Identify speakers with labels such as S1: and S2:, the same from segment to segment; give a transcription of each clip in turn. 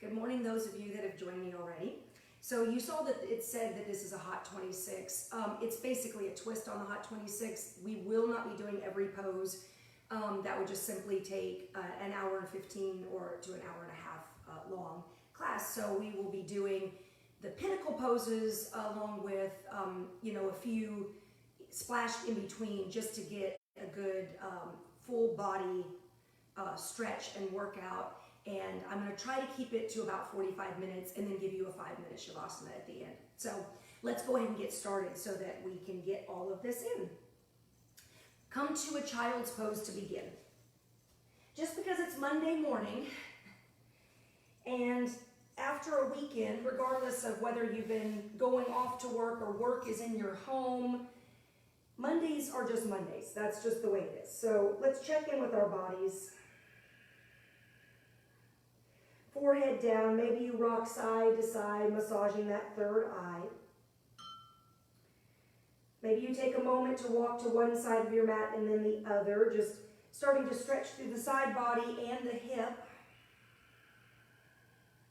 S1: Good morning, those of you that have joined me already. So you saw that it said that this is a Hot 26. It's basically a twist on the Hot 26. We will not be doing every pose. That would just simply take an hour and 15 or to an hour and a half long class. So we will be doing the pinnacle poses along with, a few splashed in between just to get a good full body stretch and workout. And I'm going to try to keep it to about 45 minutes and then give you a 5-minute Shavasana at the end. So let's go ahead and get started so that we can get all of this in. Come to a child's pose to begin. Just because it's Monday morning and after a weekend, regardless of whether you've been going off to work or work is in your home, Mondays are just Mondays. That's just the way it is. So let's check in with our bodies. Forehead down, maybe you rock side to side, massaging that third eye. Maybe you take a moment to walk to one side of your mat and then the other, just starting to stretch through the side body and the hip.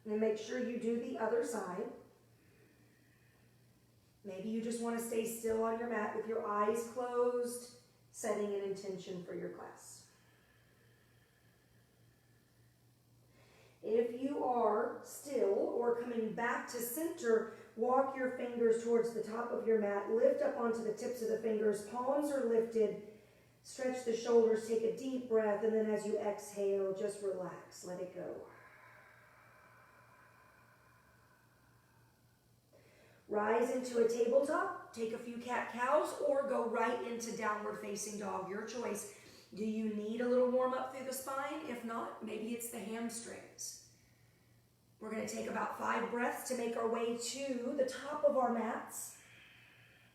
S1: And then make sure you do the other side. Maybe you just want to stay still on your mat with your eyes closed, setting an intention for your class. If you are still or coming back to center, walk your fingers towards the top of your mat, lift up onto the tips of the fingers, palms are lifted, stretch the shoulders, take a deep breath, and then as you exhale, just relax, let it go. Rise into a tabletop, take a few cat-cows, or go right into downward facing dog, your choice. Do you need a little warm up through the spine? If not, maybe it's the hamstrings. We're going to take about 5 breaths to make our way to the top of our mats.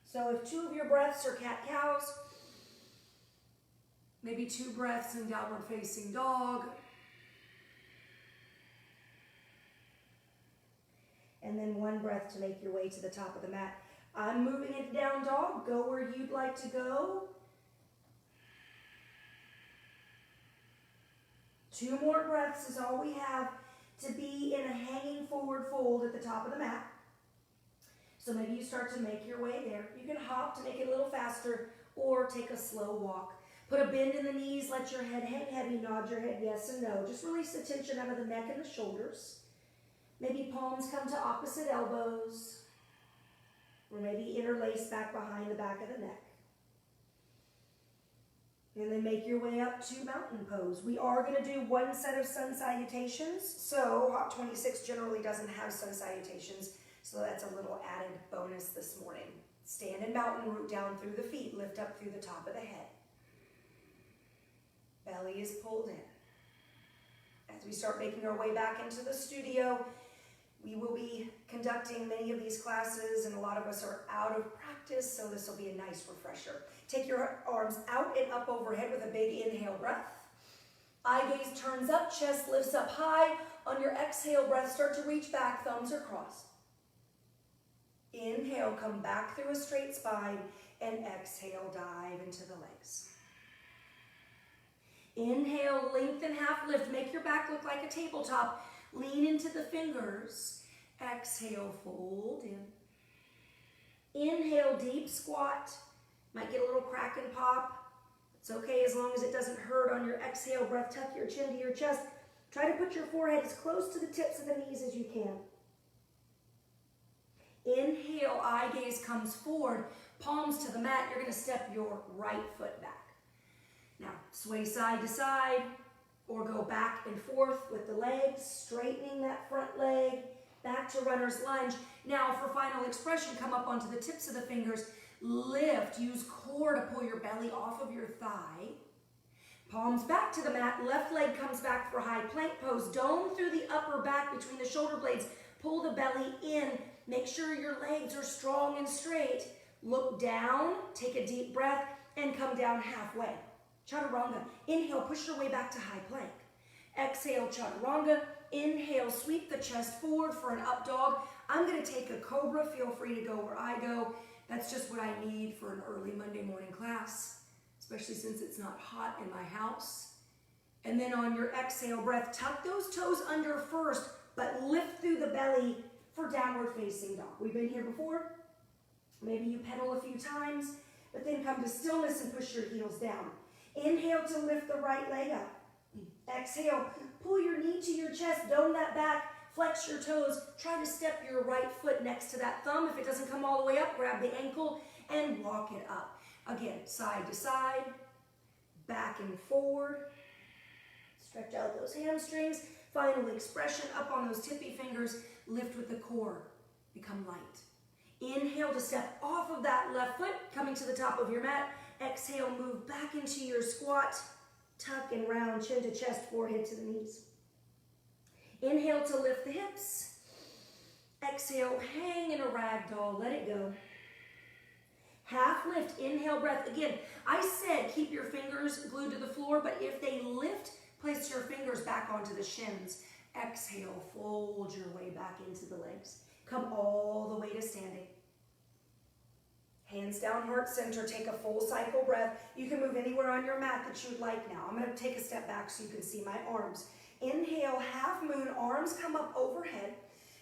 S1: So if 2 of your breaths are cat-cows, maybe 2 breaths in downward facing dog. And then 1 breath to make your way to the top of the mat. I'm moving into down dog. Go where you'd like to go. 2 more breaths is all we have to be in a hanging forward fold at the top of the mat. So maybe you start to make your way there. You can hop to make it a little faster or take a slow walk. Put a bend in the knees, let your head hang heavy, nod your head yes and no. Just release the tension out of the neck and the shoulders. Maybe palms come to opposite elbows, or maybe interlace back behind the back of the neck. And then make your way up to mountain pose. We are going to do 1 set of sun salutations. So Hot 26 generally doesn't have sun salutations, so that's a little added bonus this morning. Stand in mountain, root down through the feet, lift up through the top of the head. Belly is pulled in. As we start making our way back into the studio, we will be conducting many of these classes, and a lot of us are out of practice, so this will be a nice refresher. Take your arms out and up overhead with a big inhale breath. Eye gaze turns up, chest lifts up high. On your exhale breath, start to reach back, thumbs are crossed. Inhale, come back through a straight spine, and exhale, dive into the legs. Inhale, lengthen, half lift, make your back look like a tabletop. Lean into the fingers. Exhale, fold in. Inhale, deep squat. Might get a little crack and pop. It's okay as long as it doesn't hurt on your exhale breath. Tuck your chin to your chest. Try to put your forehead as close to the tips of the knees as you can. Inhale, eye gaze comes forward. Palms to the mat. You're going to step your right foot back. Now, sway side to side. Or go back and forth with the legs, straightening that front leg, back to runner's lunge. Now for final expression, come up onto the tips of the fingers, lift, use core to pull your belly off of your thigh. Palms back to the mat, left leg comes back for high plank pose, dome through the upper back between the shoulder blades, pull the belly in, make sure your legs are strong and straight. Look down, take a deep breath, and come down halfway. Chaturanga. Inhale, push your way back to high plank. Exhale, chaturanga. Inhale, sweep the chest forward for an up dog. I'm going to take a cobra. Feel free to go where I go. That's just what I need for an early Monday morning class, especially since it's not hot in my house. And then on your exhale breath, tuck those toes under first. but lift through the belly for downward facing dog. We've been here before. Maybe you pedal a few times, but then come to stillness and push your heels down. Inhale to lift the right leg up. Exhale, pull your knee to your chest, dome that back, flex your toes. Try to step your right foot next to that thumb. If it doesn't come all the way up, grab the ankle and walk it up. Again, side to side, back and forward. Stretch out those hamstrings. Final expression, up on those tippy fingers. Lift with the core. Become light. Inhale to step off of that left foot, coming to the top of your mat. Exhale, move back into your squat. Tuck and round, chin to chest, forehead to the knees. Inhale to lift the hips. Exhale, hang in a ragdoll, let it go. Half lift, inhale, breath. Again, I said keep your fingers glued to the floor, but if they lift, place your fingers back onto the shins. Exhale, fold your way back into the legs. Come all the way to standing. Hands down, heart center. Take a full cycle breath. You can move anywhere on your mat that you'd like now. I'm going to take a step back so you can see my arms. Inhale, half moon, arms come up overhead.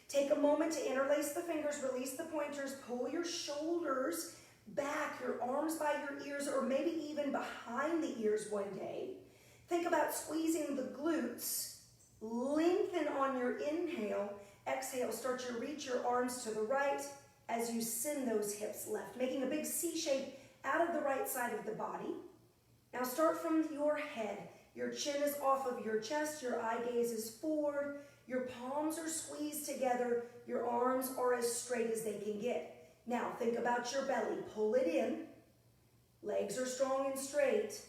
S1: Take a moment to interlace the fingers, release the pointers, pull your shoulders back, your arms by your ears, or maybe even behind the ears one day. Think about squeezing the glutes. Lengthen on your inhale. Exhale, start to reach your arms to the right as you send those hips left, making a big C shape out of the right side of the body. Now start from your head. Your chin is off of your chest, your eye gaze is forward, your palms are squeezed together, your arms are as straight as they can get. Now think about your belly, pull it in, legs are strong and straight,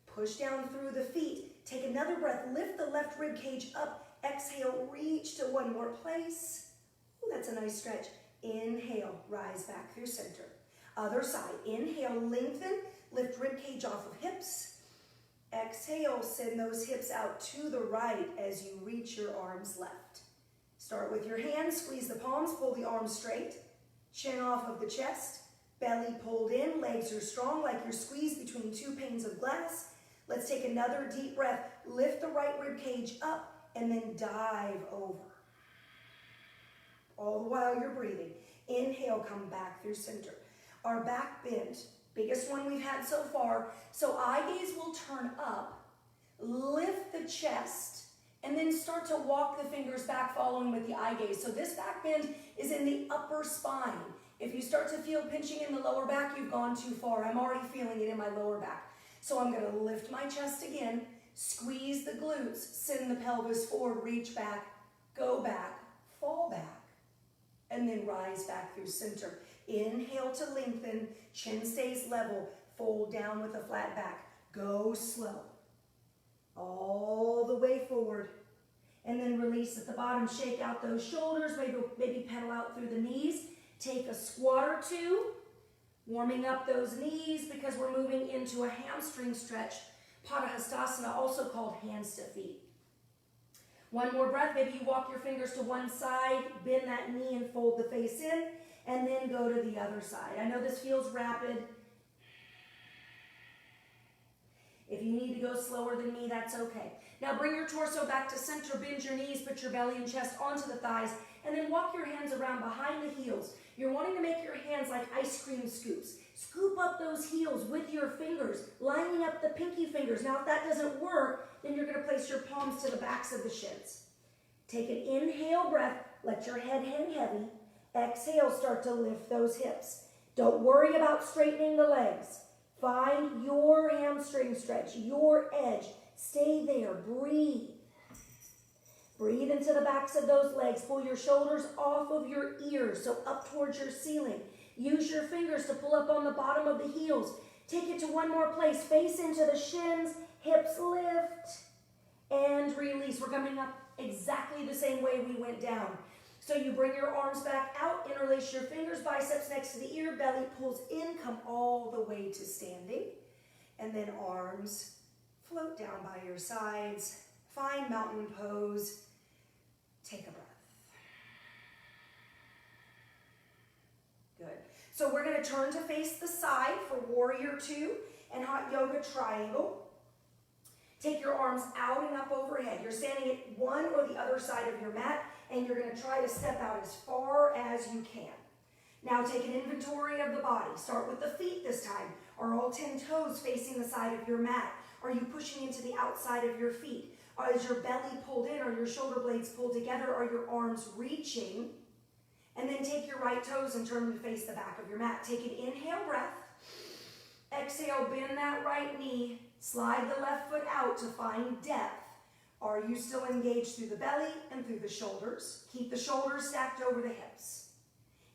S1: push down through the feet, take another breath, lift the left rib cage up, exhale, reach to one more place. Ooh, that's a nice stretch. Inhale, rise back through center. Other side, inhale, lengthen, lift rib cage off of hips. Exhale, send those hips out to the right as you reach your arms left. Start with your hands, squeeze the palms, pull the arms straight. Chin off of the chest, belly pulled in, legs are strong like you're squeezed between two panes of glass. Let's take another deep breath. Lift the right rib cage up and then dive over. All the while you're breathing. Inhale, come back through center. Our back bend, biggest one we've had so far. So eye gaze will turn up, lift the chest, and then start to walk the fingers back following with the eye gaze. So this back bend is in the upper spine. If you start to feel pinching in the lower back, you've gone too far. I'm already feeling it in my lower back. So I'm going to lift my chest again, squeeze the glutes, send the pelvis forward, reach back, go back, fall back, and then rise back through center. Inhale to lengthen, chin stays level, fold down with a flat back. Go slow. All the way forward. And then release at the bottom, shake out those shoulders, maybe pedal out through the knees. Take a squat or two, warming up those knees because we're moving into a hamstring stretch. Padahastasana, also called hands to feet. One more breath, maybe you walk your fingers to one side, bend that knee and fold the face in, and then go to the other side. I know this feels rapid. If you need to go slower than me, that's okay. Now bring your torso back to center, bend your knees, put your belly and chest onto the thighs, and then walk your hands around behind the heels. You're wanting to make your hands like ice cream scoops. Scoop up those heels with your fingers, lining up the pinky fingers. Now if that doesn't work, then you're going to place your palms to the backs of the shins. Take an inhale breath, let your head hang heavy. Exhale, start to lift those hips. Don't worry about straightening the legs. Find your hamstring stretch, your edge. Stay there, breathe. Breathe into the backs of those legs. Pull your shoulders off of your ears, so up towards your ceiling. Use your fingers to pull up on the bottom of the heels. Take it to one more place. Face into the shins, hips lift, and release. We're coming up exactly the same way we went down. So you bring your arms back out, interlace your fingers, biceps next to the ear, belly pulls in, come all the way to standing. And then arms float down by your sides. Find mountain pose. Take a breath. Good. So we're going to turn to face the side for warrior two and hot yoga triangle. Take your arms out and up overhead. You're standing at one or the other side of your mat. and you're going to try to step out as far as you can. Now take an inventory of the body. Start with the feet this time. Are all 10 toes facing the side of your mat? Are you pushing into the outside of your feet? Is your belly pulled in? Are your shoulder blades pulled together? Are your arms reaching? And then take your right toes and turn them to face the back of your mat. Take an inhale breath. Exhale, bend that right knee. Slide the left foot out to find depth. Are you still engaged through the belly and through the shoulders? Keep the shoulders stacked over the hips.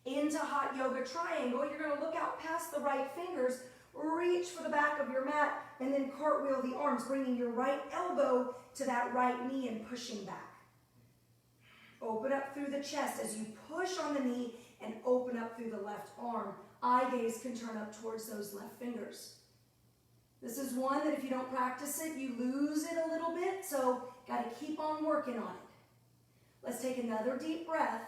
S1: Into hot yoga triangle, you're going to look out past the right fingers, reach for the back of your mat, and then cartwheel the arms, bringing your right elbow to that right knee and pushing back. Open up through the chest as you push on the knee and open up through the left arm. Eye gaze can turn up towards those left fingers. This is one that if you don't practice it, you lose it a little bit, so got to keep on working on it. Let's take another deep breath.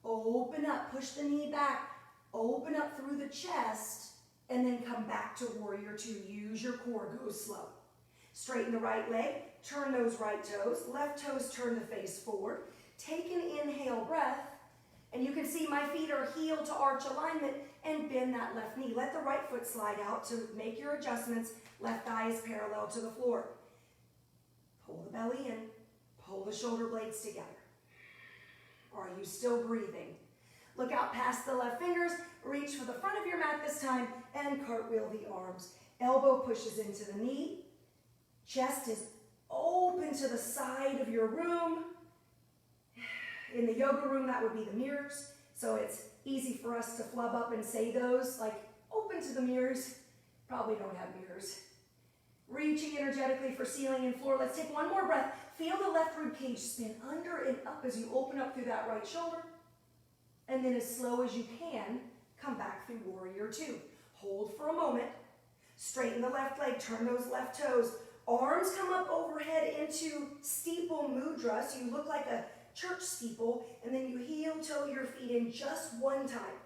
S1: Open up, push the knee back, open up through the chest, and then come back to warrior two. Use your core, go slow. Straighten the right leg, turn those right toes, left toes turn the face forward. Take an inhale breath, and you can see my feet are heel to arch alignment, and bend that left knee. Let the right foot slide out to make your adjustments. Left thigh is parallel to the floor. Pull the belly in, pull the shoulder blades together. Are you still breathing? Look out past the left fingers, reach for the front of your mat this time, and cartwheel the arms. Elbow pushes into the knee. Chest is open to the side of your room. In the yoga room, that would be the mirrors. So it's easy for us to flub up and say those, like open to the mirrors. Probably don't have mirrors. Reaching energetically for ceiling and floor. Let's take one more breath. Feel the left rib cage spin under and up as you open up through that right shoulder. And then as slow as you can, come back through warrior two. Hold for a moment. Straighten the left leg, turn those left toes. Arms come up overhead into steeple mudra, so you look like a church steeple, and then you heel toe your feet in just one time.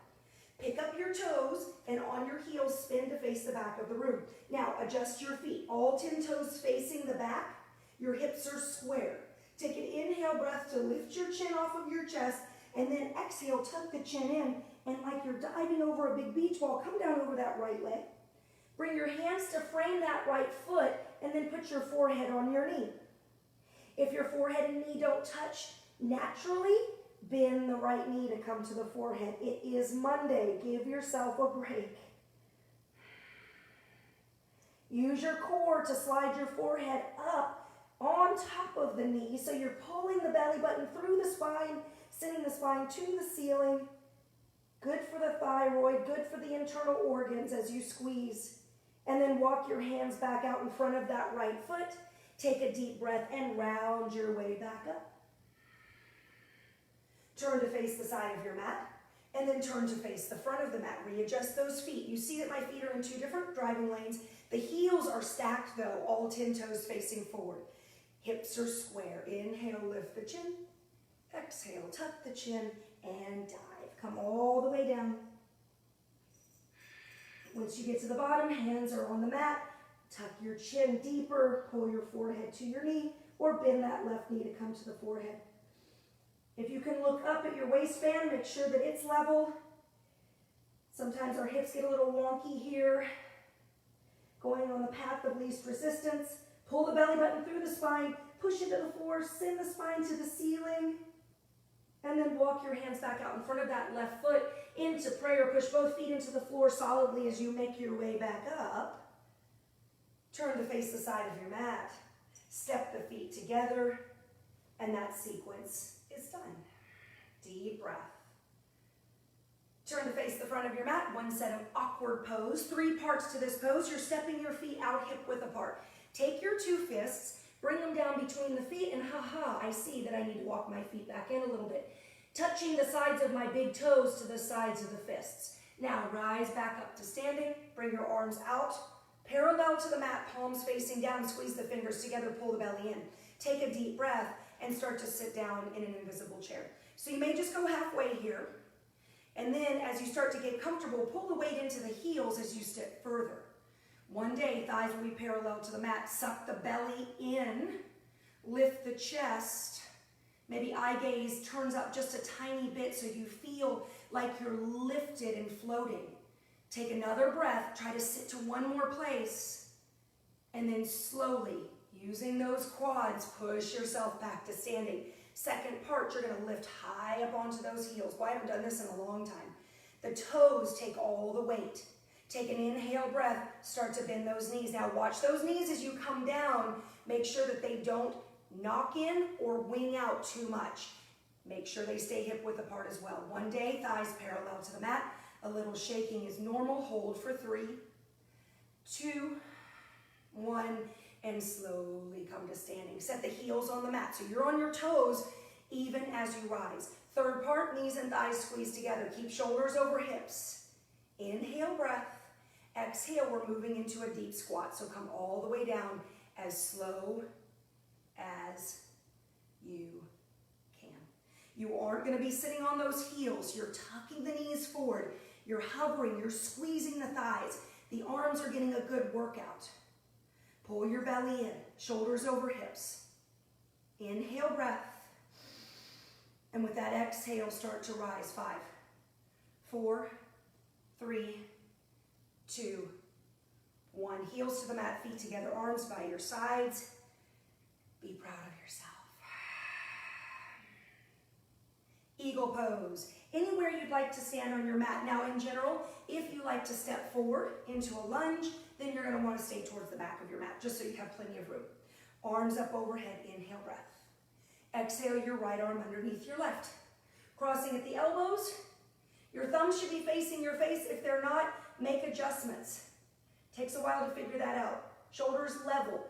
S1: Pick up your toes, and on your heels, spin to face the back of the room. Now, adjust your feet. All 10 toes facing the back. Your hips are square. Take an inhale breath to lift your chin off of your chest, and then exhale, tuck the chin in, and like you're diving over a big beach ball, come down over that right leg. Bring your hands to frame that right foot, and then put your forehead on your knee. If your forehead and knee don't touch naturally, bend the right knee to come to the forehead. It is Monday. Give yourself a break. Use your core to slide your forehead up on top of the knee, so you're pulling the belly button through the spine, sending the spine to the ceiling. Good for the thyroid, good for the internal organs as you squeeze. And then walk your hands back out in front of that right foot. Take a deep breath and round your way back up. Turn to face the side of your mat, and then turn to face the front of the mat. Readjust those feet. You see that my feet are in two different driving lanes. The heels are stacked though, all 10 toes facing forward. Hips are square. Inhale, lift the chin. Exhale, tuck the chin and dive. Come all the way down. Once you get to the bottom, hands are on the mat. Tuck your chin deeper. Pull your forehead to your knee, or bend that left knee to come to the forehead. If you can look up at your waistband, make sure that it's level. Sometimes our hips get a little wonky here. Going on the path of least resistance. Pull the belly button through the spine. Push it to the floor. Send the spine to the ceiling. And then walk your hands back out in front of that left foot into prayer. Push both feet into the floor solidly as you make your way back up. Turn to face the side of your mat. Step the feet together. And that sequence is done. Deep breath. Turn to face the front of your mat. One set of awkward pose. 3 parts to this pose. You're stepping your feet out hip width apart. Take your 2 fists. Bring them down between the feet, and I see that I need to walk my feet back in a little bit. Touching the sides of my big toes to the sides of the fists. Now rise back up to standing. Bring your arms out, parallel to the mat, palms facing down. Squeeze the fingers together, pull the belly in. Take a deep breath and start to sit down in an invisible chair. So you may just go halfway here. And then as you start to get comfortable, pull the weight into the heels as you step further. One day, thighs will be parallel to the mat. Suck the belly in, lift the chest, Maybe eye gaze turns up just a tiny bit so you feel like you're lifted and floating. Take another breath, try to sit to one more place, and then slowly, using those quads, push yourself back to standing. Second part, you're gonna lift high up onto those heels. Boy, I haven't done this in a long time. The toes take all the weight. Take an inhale breath, start to bend those knees. Now watch those knees as you come down. Make sure that they don't knock in or wing out too much. Make sure they stay hip width apart as well. One day, thighs parallel to the mat. A little shaking is normal. Hold for 3, 2, 1, and slowly come to standing. Set the heels on the mat so you're on your toes even as you rise. Third part, knees and thighs squeeze together. Keep shoulders over hips. Inhale, breath. Exhale, we're moving into a deep squat. So come all the way down as slow as you can. You aren't going to be sitting on those heels. You're tucking the knees forward. You're hovering. You're squeezing the thighs. The arms are getting a good workout. Pull your belly in. Shoulders over hips. Inhale, breath. And with that exhale, start to rise. 5, 4, 3, 2, 1. Heels to the mat, feet together, arms by your sides. Be proud of yourself. Eagle pose. Anywhere you'd like to stand on your mat. Now, in general, if you like to step forward into a lunge, then you're going to want to stay towards the back of your mat, just so you have plenty of room. Arms up overhead, inhale, breath. Exhale, your right arm underneath your left. Crossing at the elbows. Your thumbs should be facing your face. If they're not, make adjustments. Takes a while to figure that out. Shoulders level.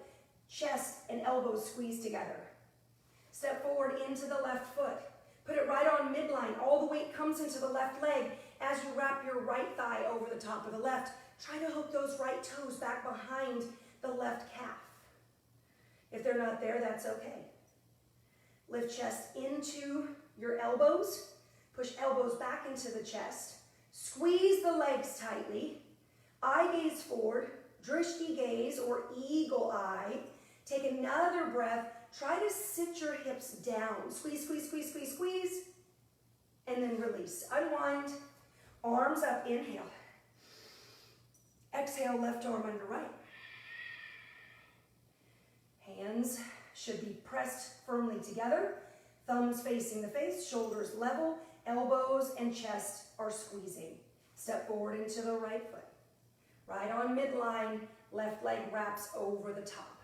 S1: Chest and elbows squeeze together. Step forward into the left foot. Put it right on midline. All the weight comes into the left leg. As you wrap your right thigh over the top of the left, try to hook those right toes back behind the left calf. If they're not there, that's okay. Lift chest into your elbows. Push elbows back into the chest. Squeeze the legs tightly. Eye gaze forward. Drishti gaze or eagle eye. Take another breath. Try to sit your hips down. Squeeze, squeeze, squeeze, squeeze, squeeze. And then release. Unwind. Arms up. Inhale. Exhale, left arm under right. Hands should be pressed firmly together. Thumbs facing the face, shoulders level, elbows and chest are squeezing. Step forward into the right foot. Right on midline, left leg wraps over the top.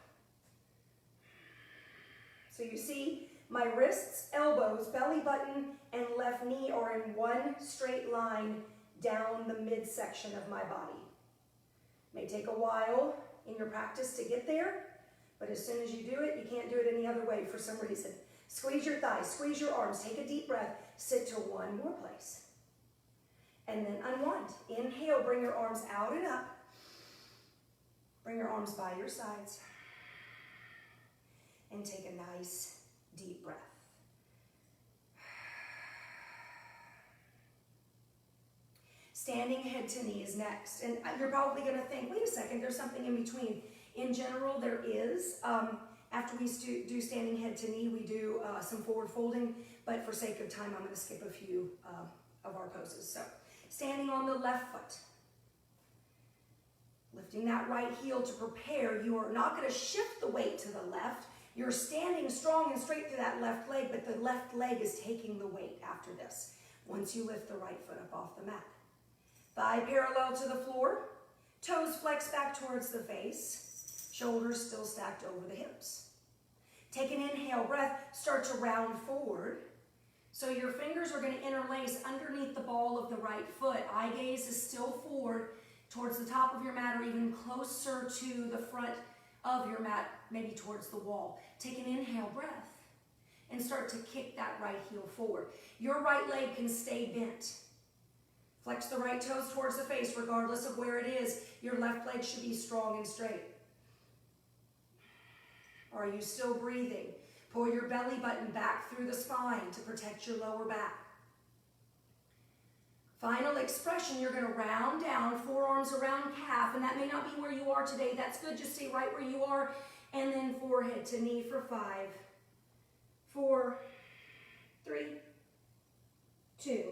S1: So you see, my wrists, elbows, belly button, and left knee are in one straight line down the midsection of my body. May take a while in your practice to get there, but as soon as you do it, you can't do it any other way for some reason. Squeeze your thighs, squeeze your arms, take a deep breath, sit to one more place. And then unwind. Inhale, bring your arms out and up. Bring your arms by your sides. And take a nice deep breath. Standing head to knee is next. And you're probably going to think, wait a second, there's something in between. In general, there is. After we do standing head to knee, we do some forward folding, but for sake of time, I'm going to skip a few of our poses. So, standing on the left foot. Lifting that right heel to prepare. You are not going to shift the weight to the left. You're standing strong and straight through that left leg, but the left leg is taking the weight after this. Once you lift the right foot up off the mat. Thigh parallel to the floor. Toes flex back towards the face. Shoulders still stacked over the hips. Take an inhale breath, start to round forward. So your fingers are going to interlace underneath the ball of the right foot. Eye gaze is still forward towards the top of your mat or even closer to the front of your mat, maybe towards the wall. Take an inhale breath and start to kick that right heel forward. Your right leg can stay bent. Flex the right toes towards the face regardless of where it is. Your left leg should be strong and straight. Are you still breathing? Pull your belly button back through the spine to protect your lower back. Final expression, you're going to round down, forearms around calf, and that may not be where you are today. That's good. Just stay right where you are, and then forehead to knee for 5, 4, 3, 2,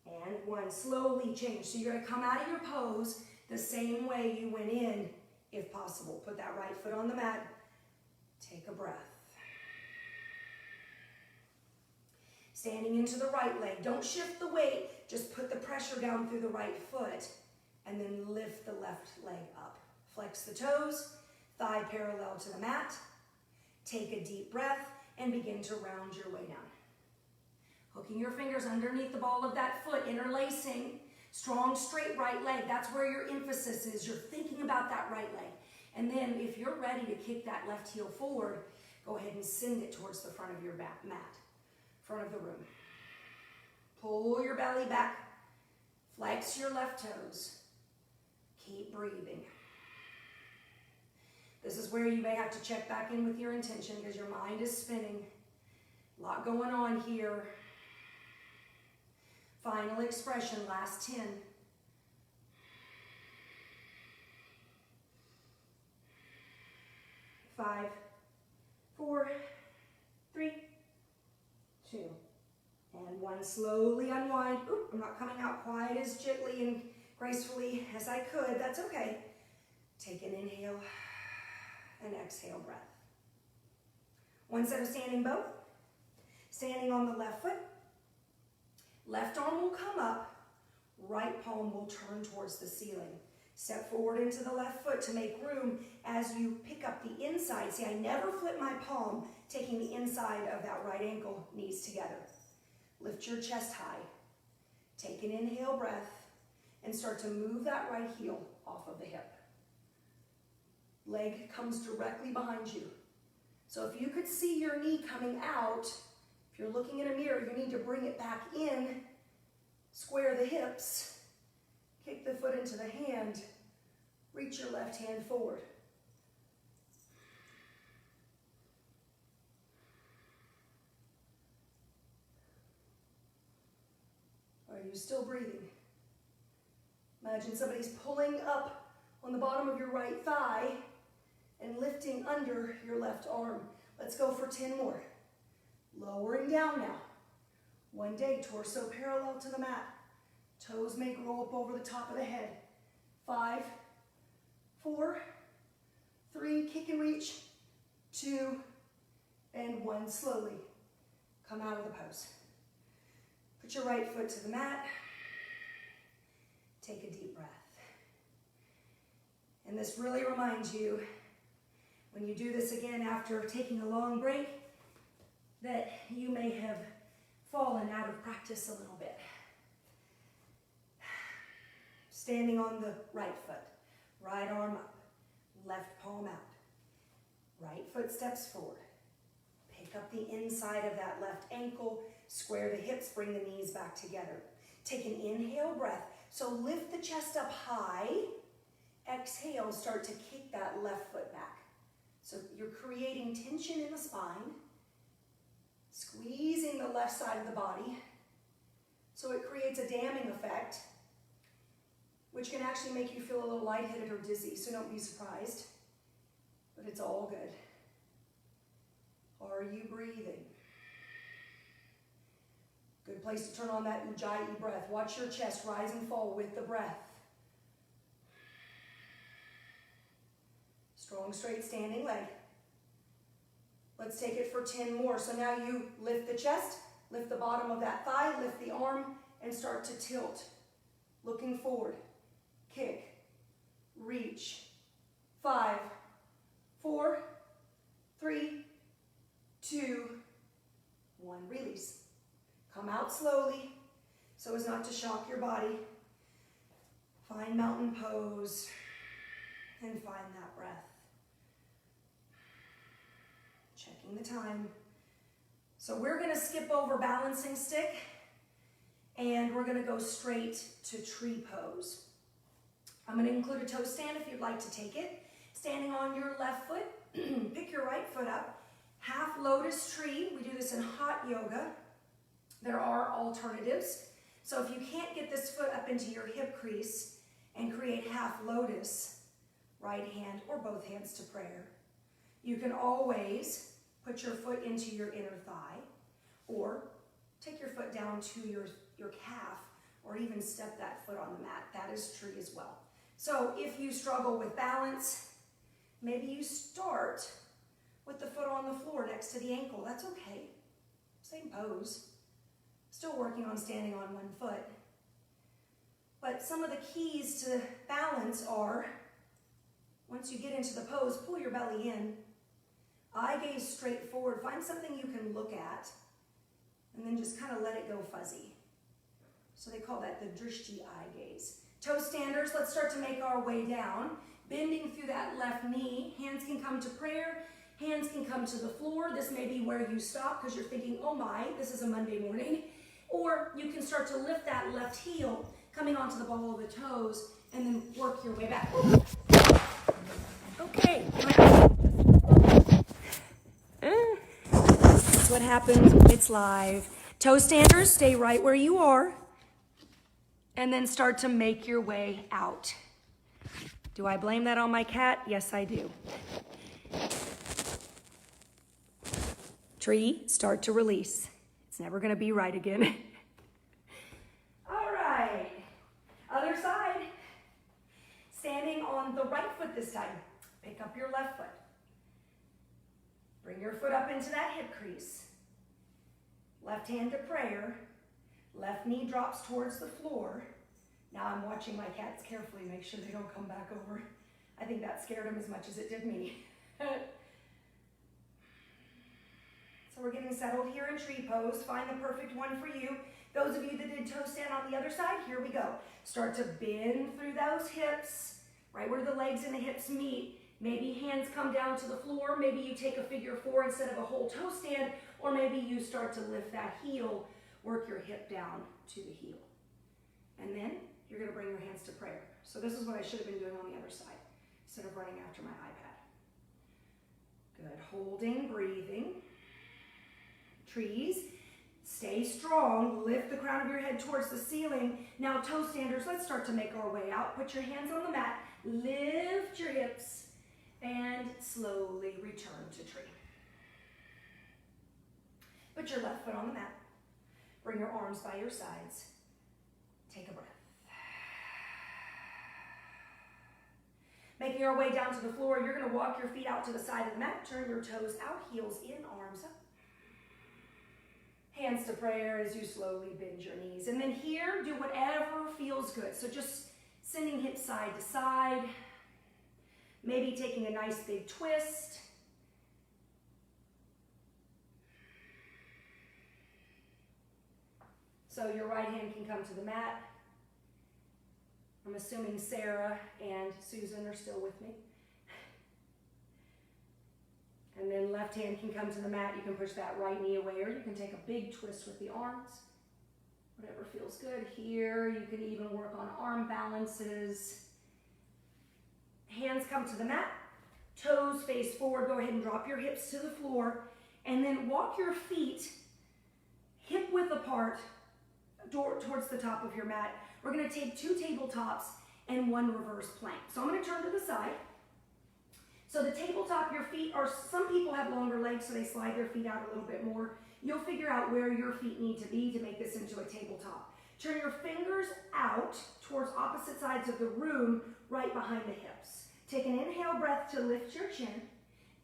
S1: and 1. Slowly change. So you're going to come out of your pose the same way you went in, if possible. Put that right foot on the mat. Take a breath. Standing into the right leg. Don't shift the weight. Just put the pressure down through the right foot and then lift the left leg up. Flex the toes, thigh parallel to the mat. Take a deep breath and begin to round your way down. Hooking your fingers underneath the ball of that foot, interlacing. Strong, straight right leg. That's where your emphasis is. You're thinking about that right leg. And then if you're ready to kick that left heel forward, go ahead and send it towards the front of your mat, front of the room. Pull your belly back. Flex your left toes. Keep breathing. This is where you may have to check back in with your intention because your mind is spinning. A lot going on here. Final expression, last 10. 5, 4, 3, 2, and 1. Slowly unwind. Oop, I'm not coming out quite as gently and gracefully as I could. That's okay. Take an inhale and exhale breath. One set of standing bow. Standing on the left foot. Left arm will come up. Right palm will turn towards the ceiling. Step forward into the left foot to make room as you pick up the inside. See, I never flip my palm, taking the inside of that right ankle, knees together. Lift your chest high. Take an inhale breath and start to move that right heel off of the hip. Leg comes directly behind you. So if you could see your knee coming out, if you're looking in a mirror, you need to bring it back in, square the hips, kick the foot into the hand, reach your left hand forward. Are you still breathing? Imagine somebody's pulling up on the bottom of your right thigh and lifting under your left arm. Let's go for 10 more. Lowering down now. One day, torso parallel to the mat. Toes may grow up over the top of the head. 5, 4, 3, kick and reach. 2, and 1. Slowly come out of the pose. Put your right foot to the mat. Take a deep breath. And this really reminds you, when you do this again after taking a long break, that you may have fallen out of practice a little bit. Standing on the right foot, right arm up, left palm out. Right foot steps forward. Pick up the inside of that left ankle, square the hips, bring the knees back together. Take an inhale breath. So lift the chest up high. Exhale, start to kick that left foot back. So you're creating tension in the spine, squeezing the left side of the body. So it creates a damming effect, which can actually make you feel a little lightheaded or dizzy, so don't be surprised. But it's all good. Are you breathing? Good place to turn on that Ujjayi breath. Watch your chest rise and fall with the breath. Strong, straight, standing leg. Let's take it for 10 more. So now you lift the chest, lift the bottom of that thigh, lift the arm, and start to tilt. Looking forward. Kick. Reach. 5, 4, 3, 2, 1. Release. Come out slowly so as not to shock your body. Find mountain pose and find that breath. Checking the time. So we're going to skip over balancing stick and we're going to go straight to tree pose. I'm going to include a toe stand if you'd like to take it. Standing on your left foot, pick your right foot up. Half lotus tree. We do this in hot yoga. There are alternatives. So if you can't get this foot up into your hip crease and create half lotus, right hand or both hands to prayer, you can always put your foot into your inner thigh, Or take your foot down to your calf, or even step that foot on the mat. That is tree as well. So if you struggle with balance, maybe you start with the foot on the floor next to the ankle. That's okay. Same pose. Still working on standing on one foot. But some of the keys to balance are, once you get into the pose, pull your belly in. Eye gaze straight forward. Find something you can look at, and then just kind of let it go fuzzy. So they call that the drishti eye gaze. Toe standers, let's start to make our way down. Bending through that left knee. Hands can come to prayer. Hands can come to the floor. This may be where you stop because you're thinking, oh my, this is a Monday morning. Or you can start to lift that left heel, coming onto the ball of the toes, and then work your way back. Okay. That's what happens when it's live. Toe standers, stay right where you are, and then start to make your way out. Do I blame that on my cat? Yes, I do. Tree, start to release. It's never going to be right again. All right. Other side. Standing on the right foot this time. Pick up your left foot. Bring your foot up into that hip crease. Left hand to prayer. Left knee drops towards the floor. Now I'm watching my cats carefully, make sure they don't come back over. I think that scared them as much as it did me. So we're getting settled here in tree pose. Find the perfect one for you. Those of you that did toe stand on the other side, here we go. Start to bend through those hips, right where the legs and the hips meet. Maybe hands come down to the floor. Maybe you take a figure four instead of a whole toe stand, or maybe you start to lift that heel, work your hip down to the heel. And then you're going to bring your hands to prayer. So this is what I should have been doing on the other side, instead of running after my iPad. Good, holding, breathing. Trees, stay strong, lift the crown of your head towards the ceiling. Now toe standers, let's start to make our way out. Put your hands on the mat, lift your hips, and slowly return to tree. Put your left foot on the mat. Bring your arms by your sides. Take a breath. Making our way down to the floor, you're going to walk your feet out to the side of the mat. Turn your toes out, heels in, arms up. Hands to prayer as you slowly bend your knees. And then here, do whatever feels good. So just sending hips side to side. Maybe taking a nice big twist. So your right hand can come to the mat. I'm assuming Sarah and Susan are still with me. And then left hand can come to the mat. You can push that right knee away, or you can take a big twist with the arms. Whatever feels good. Here, you can even work on arm balances. Hands come to the mat. Toes face forward. Go ahead and drop your hips to the floor. And then walk your feet hip width apart towards the top of your mat. We're going to take 2 tabletops and 1 reverse plank. So I'm going to turn to the side. So the tabletop, your feet are, some people have longer legs, so they slide their feet out a little bit more. You'll figure out where your feet need to be to make this into a tabletop. Turn your fingers out towards opposite sides of the room, right behind the hips. Take an inhale breath to lift your chin.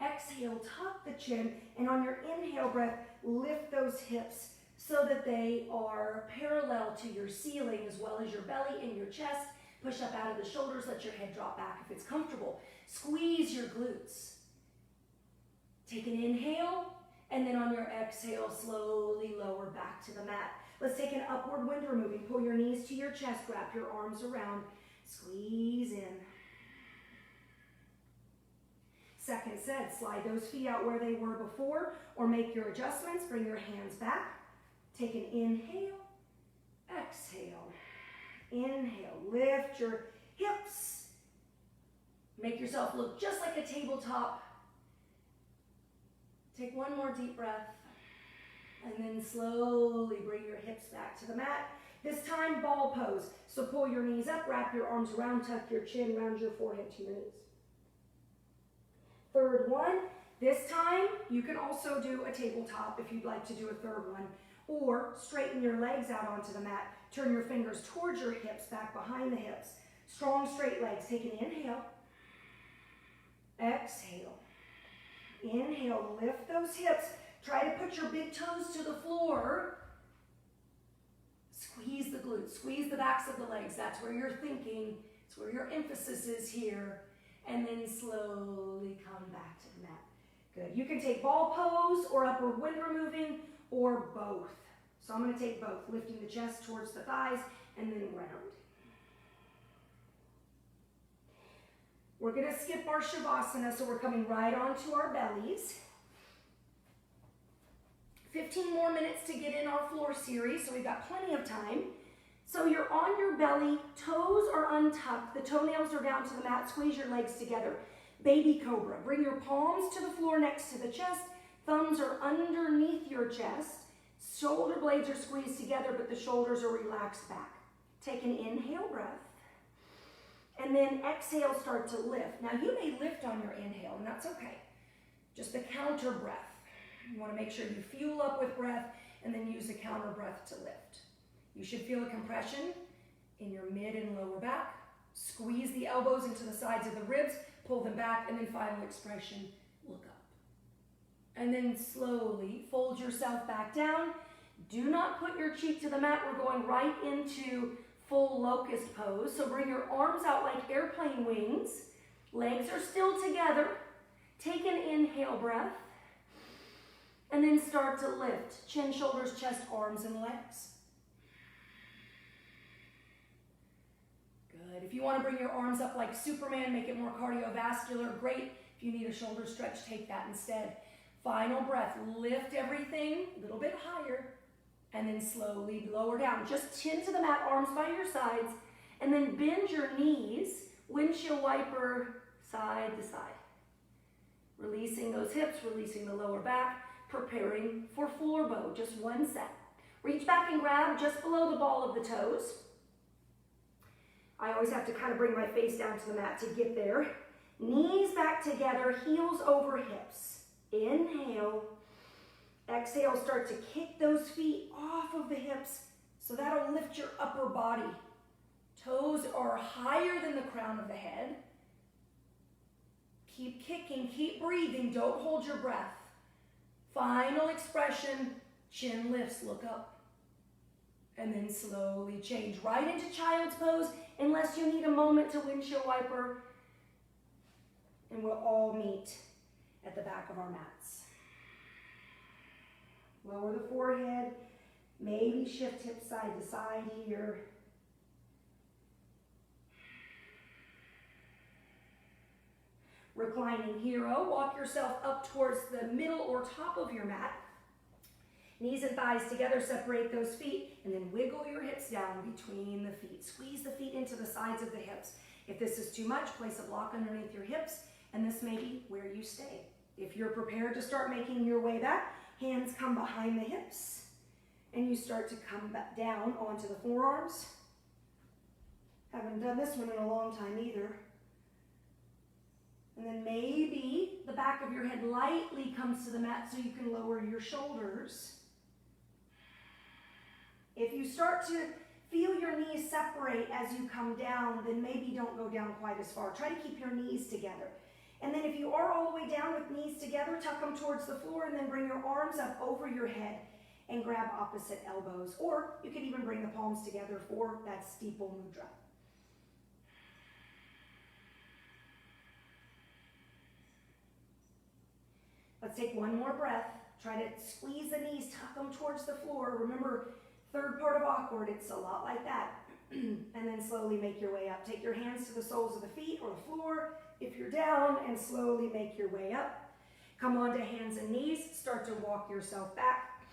S1: Exhale, tuck the chin, and on your inhale breath, lift those hips so that they are parallel to your ceiling, as well as your belly and your chest. Push up out of the shoulders, let your head drop back if it's comfortable. Squeeze your glutes. Take an inhale, and then on your exhale, slowly lower back to the mat. Let's take an upward wind removing. Pull your knees to your chest, wrap your arms around, squeeze in. Second set, slide those feet out where they were before, or make your adjustments. Bring your hands back. Take an inhale, exhale. Inhale, lift your hips. Make yourself look just like a tabletop. Take one more deep breath. And then slowly bring your hips back to the mat. This time, ball pose. So pull your knees up, wrap your arms around, tuck your chin, round your forehead to your knees. Third one, This time, you can also do a tabletop if you'd like to do a third one, or straighten your legs out onto the mat. Turn your fingers towards your hips, back behind the hips. Strong, straight legs. Take an inhale. Exhale. Inhale, lift those hips. Try to put your big toes to the floor. Squeeze the glutes, squeeze the backs of the legs. That's where you're thinking. It's where your emphasis is here. And then slowly come back to the mat. Good. You can take ball pose or upward wind removing or both. So I'm going to take both, lifting the chest towards the thighs and then round. We're going to skip our Shavasana, so we're coming right onto our bellies. 15 more minutes to get in our floor series, so we've got plenty of time. So you're on your belly, toes are untucked, the toenails are down to the mat, squeeze your legs together. Baby cobra, bring your palms to the floor next to the chest, thumbs are underneath your chest, shoulder blades are squeezed together, but the shoulders are relaxed back. Take an inhale breath. And then exhale, start to lift. Now you may lift on your inhale, and that's okay. Just a counter breath. You want to make sure you fuel up with breath and then use a counter breath to lift. You should feel a compression in your mid and lower back. Squeeze the elbows into the sides of the ribs, pull them back, and then final expression, look up. And then slowly fold yourself back down. Do not put your cheek to the mat. We're going right into full locust pose. So bring your arms out like airplane wings. Legs are still together. Take an inhale breath. And then start to lift. Chin, shoulders, chest, arms, and legs. Good. If you want to bring your arms up like Superman, make it more cardiovascular, great. If you need a shoulder stretch, take that instead. Final breath. Lift everything a little bit higher. And then slowly lower down. Just chin to the mat, arms by your sides. And then bend your knees, windshield wiper, side to side. Releasing those hips, releasing the lower back. Preparing for floor bow, just one set. Reach back and grab just below the ball of the toes. I always have to kind of bring my face down to the mat to get there. Knees back together, heels over hips. Inhale. Exhale, start to kick those feet off of the hips, so that'll lift your upper body. Toes are higher than the crown of the head. Keep kicking, keep breathing, don't hold your breath. Final expression, chin lifts, look up. And then slowly change right into child's pose, unless you need a moment to windshield wiper. And we'll all meet at the back of our mats. Lower the forehead, maybe shift hips side to side here. Reclining hero, walk yourself up towards the middle or top of your mat. Knees and thighs together, separate those feet, and then wiggle your hips down between the feet. Squeeze the feet into the sides of the hips. If this is too much, place a block underneath your hips, and this may be where you stay. If you're prepared to start making your way back, hands come behind the hips, and you start to come back down onto the forearms. Haven't done this one in a long time either. And then maybe the back of your head lightly comes to the mat so you can lower your shoulders. If you start to feel your knees separate as you come down, then maybe don't go down quite as far. Try to keep your knees together. And then if you are all the way down with knees together, tuck them towards the floor and then bring your arms up over your head and grab opposite elbows. Or you can even bring the palms together for that steeple mudra. Let's take one more breath. Try to squeeze the knees, tuck them towards the floor. Remember, third part of awkward, it's a lot like that. And then slowly make your way up. Take your hands to the soles of the feet or the floor if you're down, and slowly make your way up. Come onto hands and knees. Start to walk yourself back.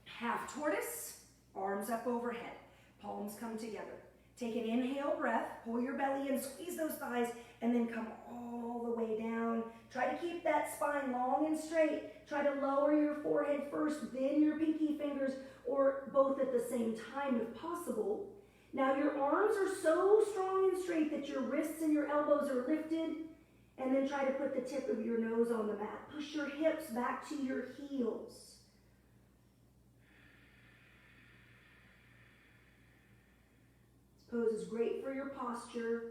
S1: Half tortoise, arms up overhead. Palms come together. Take an inhale breath, pull your belly in, squeeze those thighs, and then come all the way down. Try to keep that spine long and straight. Try to lower your forehead first, then your pinky fingers, or both at the same time if possible. Now your arms are so strong and straight that your wrists and your elbows are lifted, And then try to put the tip of your nose on the mat. Push your hips back to your heels. This pose is great for your posture.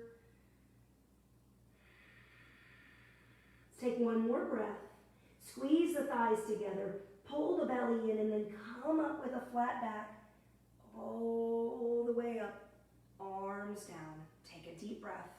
S1: Let's take one more breath. Squeeze the thighs together. Pull the belly in and then come up with a flat back. All the way up. Arms down. Take a deep breath.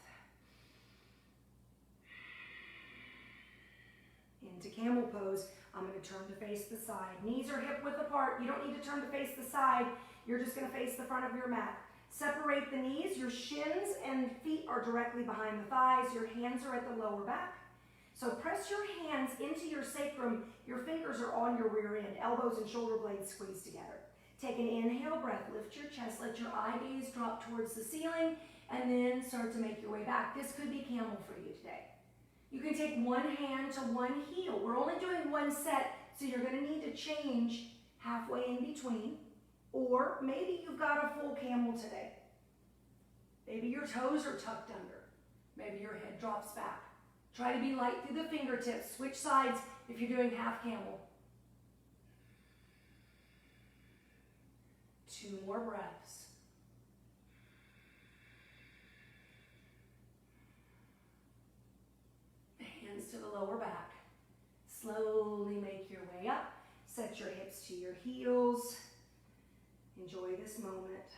S1: Into camel pose. I'm going to turn to face the side. Knees are hip width apart. You don't need to turn to face the side. You're just going to face the front of your mat. Separate the knees. Your shins and feet are directly behind the thighs. Your hands are at the lower back. So press your hands into your sacrum. Your fingers are on your rear end. Elbows and shoulder blades squeeze together. Take an inhale breath. Lift your chest. Let your eye gaze drop towards the ceiling. And then start to make your way back. This could be camel for you today. You can take one hand to one heel. We're only doing one set, so you're going to need to change halfway in between. Or maybe you've got a full camel today. Maybe your toes are tucked under. Maybe your head drops back. Try to be light through the fingertips. Switch sides if you're doing half camel. 2 more breaths. Hands to the lower back. Slowly make your way up. Set your hips to your heels. Enjoy this moment.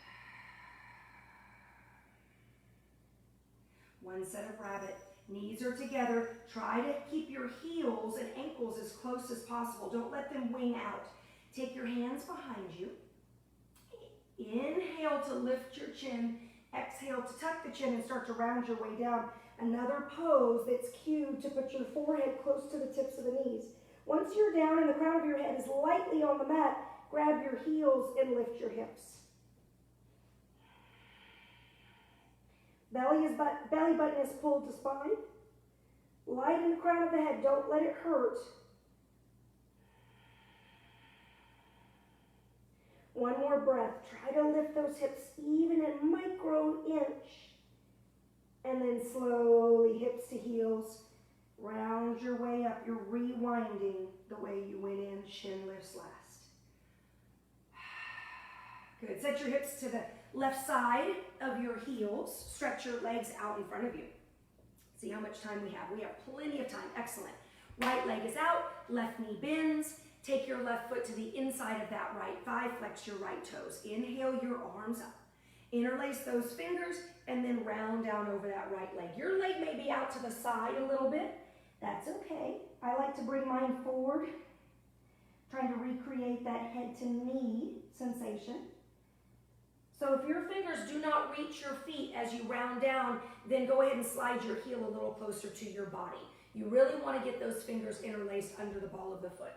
S1: One set of rabbit. Knees are together. Try to keep your heels and ankles as close as possible. Don't let them wing out. Take your hands behind you. Inhale to lift your chin. Exhale to tuck the chin and start to round your way down. Another pose that's cued to put your forehead close to the tips of the knees. Once you're down and the crown of your head is lightly on the mat, grab your heels and lift your hips. Belly button is pulled to spine. Lighten the crown of the head. Don't let it hurt. One more breath. Try to lift those hips even a micro inch. And then slowly hips to heels. Round your way up. You're rewinding the way you went in. Shin lifts last. Good. Set your hips to the left side of your heels. Stretch your legs out in front of you. See how much time we have. We have plenty of time. Excellent. Right leg is out. Left knee bends. Take your left foot to the inside of that right thigh. Flex your right toes. Inhale your arms up. Interlace those fingers and then round down over that right leg. Your leg may be out to the side a little bit. That's okay. I like to bring mine forward. Trying to recreate that head to knee sensation. So if your fingers do not reach your feet as you round down, then go ahead and slide your heel a little closer to your body. You really want to get those fingers interlaced under the ball of the foot.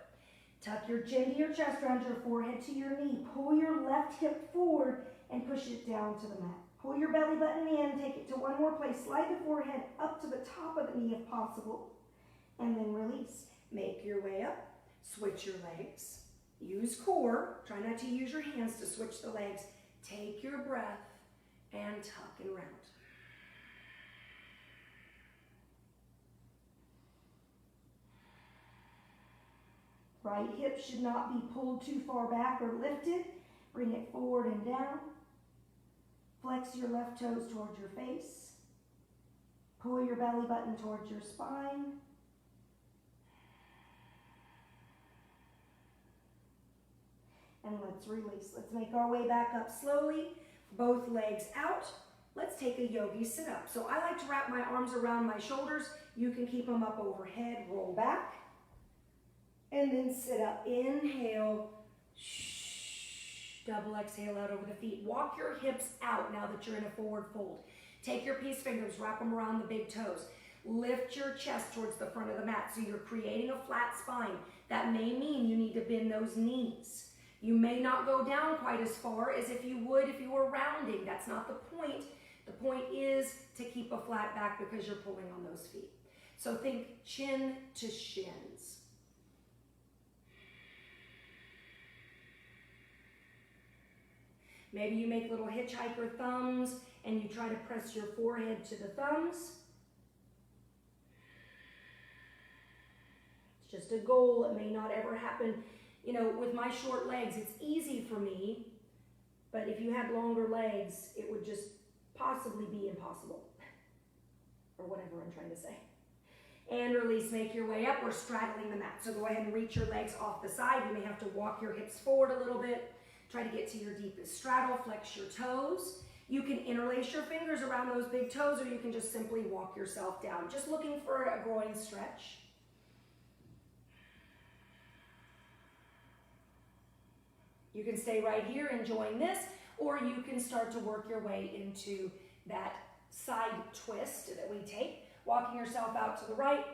S1: Tuck your chin to your chest, round your forehead to your knee. Pull your left hip forward and push it down to the mat. Pull your belly button in, take it to one more place. Slide the forehead up to the top of the knee if possible. And then release. Make your way up. Switch your legs. Use core. Try not to use your hands to switch the legs. Take your breath and tuck and round. Right hip should not be pulled too far back or lifted. Bring it forward and down. Flex your left toes towards your face. Pull your belly button towards your spine. And let's release. Let's make our way back up slowly. Both legs out. Let's take a yogi sit up. So I like to wrap my arms around my shoulders. You can keep them up overhead. Roll back. And then sit up. Inhale. Double exhale out over the feet. Walk your hips out now that you're in a forward fold. Take your peace fingers. Wrap them around the big toes. Lift your chest towards the front of the mat. So you're creating a flat spine. That may mean you need to bend those knees. You may not go down quite as far as if you would if you were rounding. That's not the point. The point is to keep a flat back because you're pulling on those feet. So think chin to shins. Maybe you make little hitchhiker thumbs and you try to press your forehead to the thumbs. Just a goal. It may not ever happen. You know, with my short legs, it's easy for me, but if you had longer legs, it would just possibly be impossible, or whatever I'm trying to say. And release, make your way up. We're straddling the mat. So go ahead and reach your legs off the side. You may have to walk your hips forward a little bit. Try to get to your deepest straddle, flex your toes. You can interlace your fingers around those big toes, or you can just simply walk yourself down. Just looking for a groin stretch. You can stay right here enjoying this, or you can start to work your way into that side twist that we take. Walking yourself out to the right,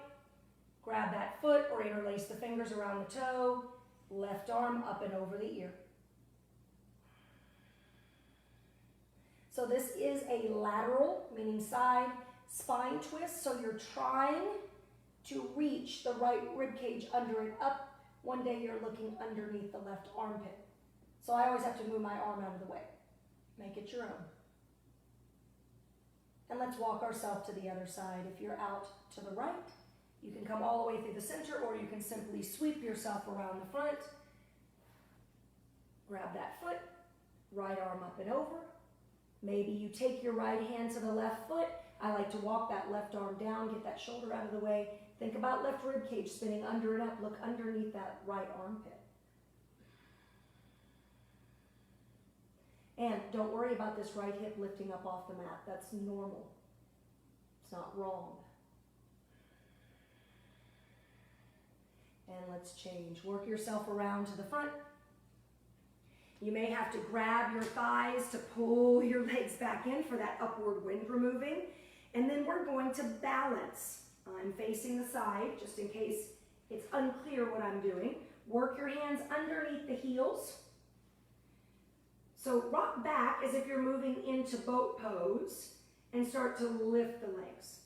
S1: grab that foot or interlace the fingers around the toe, left arm up and over the ear. So this is a lateral, meaning side spine twist. So you're trying to reach the right rib cage under and up. One day you're looking underneath the left armpit. So I always have to move my arm out of the way. Make it your own. And let's walk ourselves to the other side. If you're out to the right, you can come all the way through the center, or you can simply sweep yourself around the front. Grab that foot, right arm up and over. Maybe you take your right hand to the left foot. I like to walk that left arm down, get that shoulder out of the way. Think about left rib cage spinning under and up. Look underneath that right armpit. And don't worry about this right hip lifting up off the mat. That's normal. It's not wrong. And let's change. Work yourself around to the front. You may have to grab your thighs to pull your legs back in for that upward wind removing. And then we're going to balance. I'm facing the side, just in case it's unclear what I'm doing. Work your hands underneath the heels. So rock back as if you're moving into boat pose and start to lift the legs.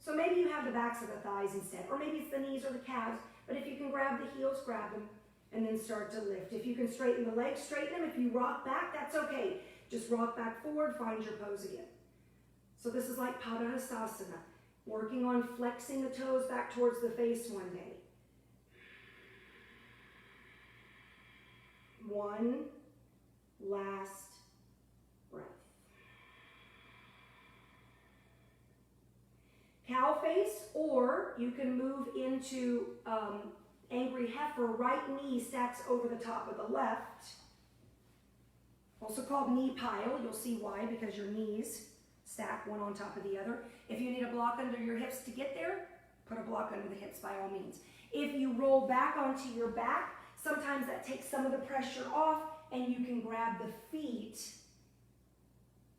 S1: So maybe you have the backs of the thighs instead, or maybe it's the knees or the calves, but if you can grab the heels, grab them, and then start to lift. If you can straighten the legs, straighten them. If you rock back, that's okay. Just rock back forward, find your pose again. So this is like Padahastasana, working on flexing the toes back towards the face one day. One last breath. Cow face, or you can move into angry heifer. Right knee stacks over the top of the left. Also called knee pile. You'll see why, because your knees stack one on top of the other. If you need a block under your hips to get there, put a block under the hips by all means. If you roll back onto your back, sometimes that takes some of the pressure off, and you can grab the feet.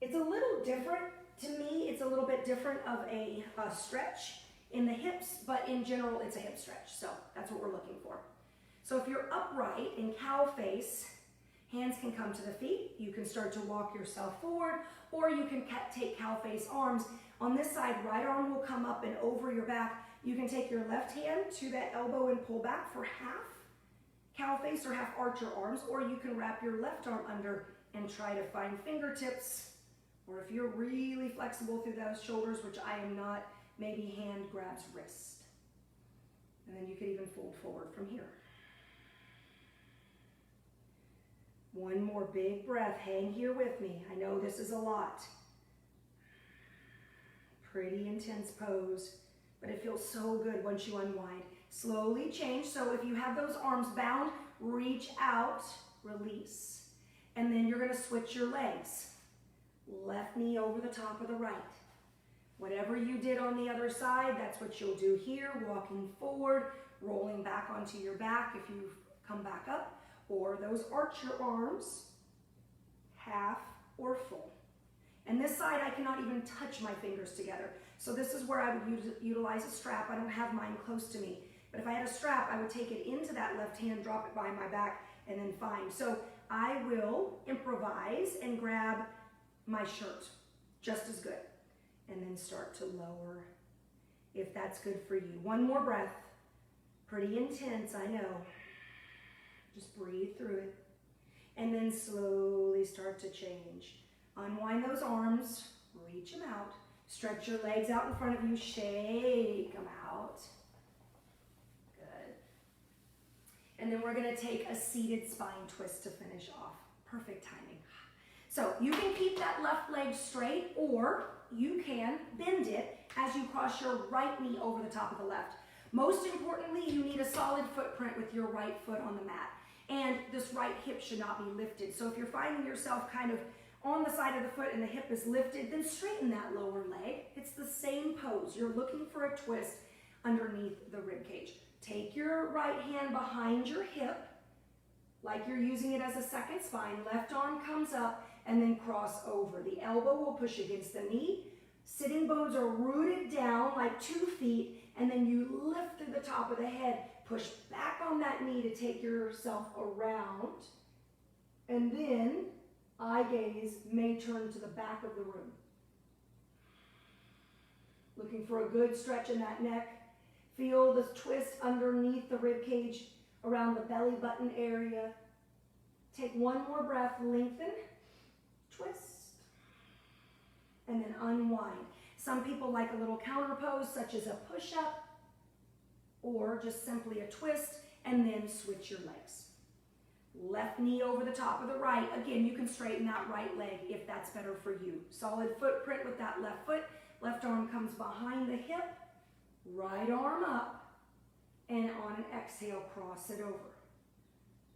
S1: It's a little different to me. It's a little bit different of a stretch in the hips, but in general, it's a hip stretch. So that's what we're looking for. So if you're upright in cow face, hands can come to the feet. You can start to walk yourself forward, or you can take cow face arms. On this side, right arm will come up and over your back. You can take your left hand to that elbow and pull back for half cow face or half archer arms, or you can wrap your left arm under and try to find fingertips, or if you're really flexible through those shoulders, which I am not, maybe hand grabs wrist. And then you could even fold forward from here. One more big breath. Hang here with me. I know this is a lot. Pretty intense pose, but it feels so good once you unwind. Slowly change. So if you have those arms bound, reach out, release. And then you're going to switch your legs. Left knee over the top of the right. Whatever you did on the other side, that's what you'll do here. Walking forward, rolling back onto your back if you come back up. Or those archer arms, half or full. And this side, I cannot even touch my fingers together. So this is where I would utilize a strap. I don't have mine close to me. But if I had a strap, I would take it into that left hand, drop it by my back, and then find. So I will improvise and grab my shirt, just as good. And then start to lower, if that's good for you. One more breath. Pretty intense, I know. Just breathe through it. And then slowly start to change. Unwind those arms, reach them out. Stretch your legs out in front of you, shake them out. we're gonna take a seated spine twist to finish off. Perfect timing. So you can keep that left leg straight, or you can bend it as you cross your right knee over the top of the left. Most importantly, you need a solid footprint with your right foot on the mat. And this right hip should not be lifted. So if you're finding yourself kind of on the side of the foot and the hip is lifted, then straighten that lower leg. It's the same pose. You're looking for a twist underneath the rib cage. Take your right hand behind your hip, like you're using it as a second spine. Left arm comes up and then cross over. The elbow will push against the knee. Sitting bones are rooted down like 2 feet, and then you lift through the top of the head. Push back on that knee to take yourself around, and then eye gaze may turn to the back of the room. Looking for a good stretch in that neck. Feel the twist underneath the rib cage around the belly button area. Take one more breath, lengthen, twist, and then unwind. Some people like a little counter pose, such as a push-up, or just simply a twist, and then switch your legs. Left knee over the top of the right. Again, you can straighten that right leg if that's better for you. Solid footprint with that left foot. Left arm comes behind the hip, right arm up, and on an exhale, cross it over.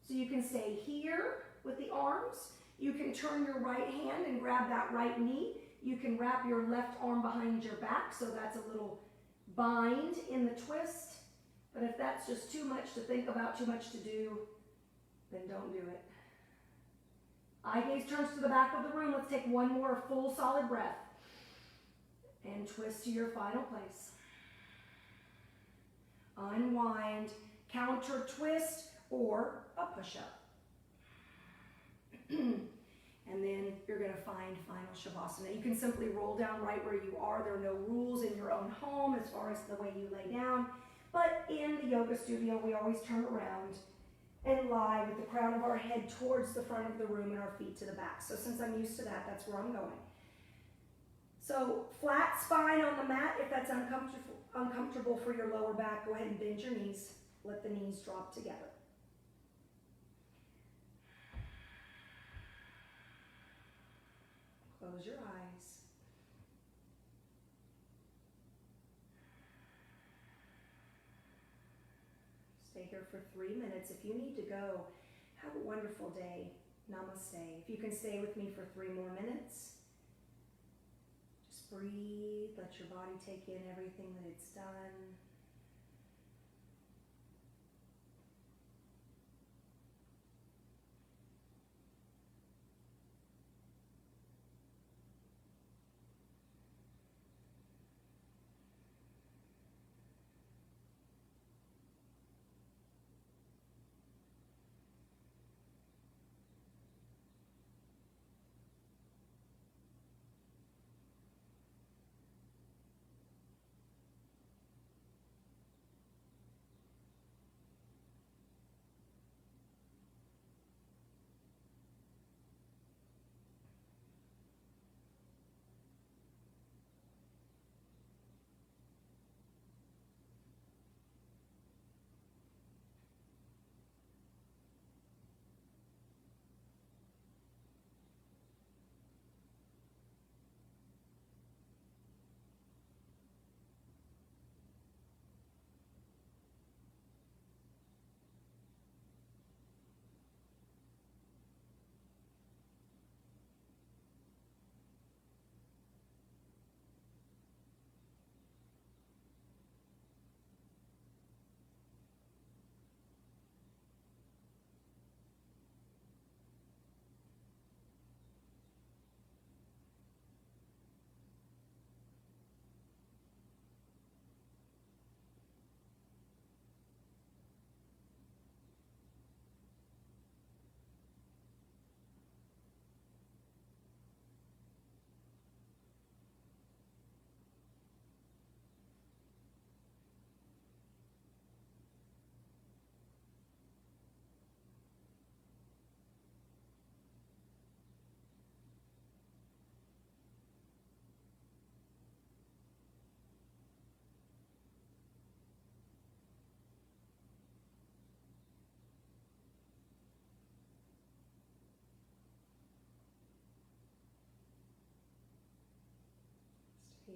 S1: So you can stay here with the arms. You can turn your right hand and grab that right knee. You can wrap your left arm behind your back, so that's a little bind in the twist. But if that's just too much to think about, too much to do, then don't do it. Eye gaze turns to the back of the room. Let's take one more full solid breath. And twist to your final place. Unwind, counter twist, or a push-up. And then you're going to find final Shavasana. You can simply roll down right where you are. There are no rules in your own home as far as the way you lay down. But in the yoga studio, we always turn around and lie with the crown of our head towards the front of the room and our feet to the back. So since I'm used to that, that's where I'm going. So flat spine on the mat. If that's uncomfortable for your lower back, go ahead and bend your knees. Let the knees drop together. Close your eyes. Stay here for 3 minutes. If you need to go, have a wonderful day. Namaste. If you can stay with me for 3 more minutes, just breathe. Let your body take in everything that it's done.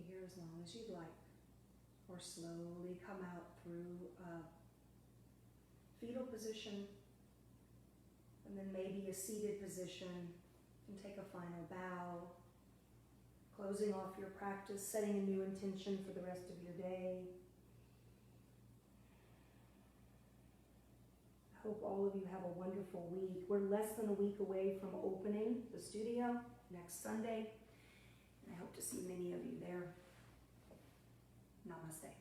S1: here as long as you'd like. Or slowly come out through a fetal position, and then maybe a seated position, and take a final bow, closing off your practice, setting a new intention for the rest of your day. I hope all of you have a wonderful week. We're less than a week away from opening the studio next Sunday, and I hope to see many of you there. Namaste.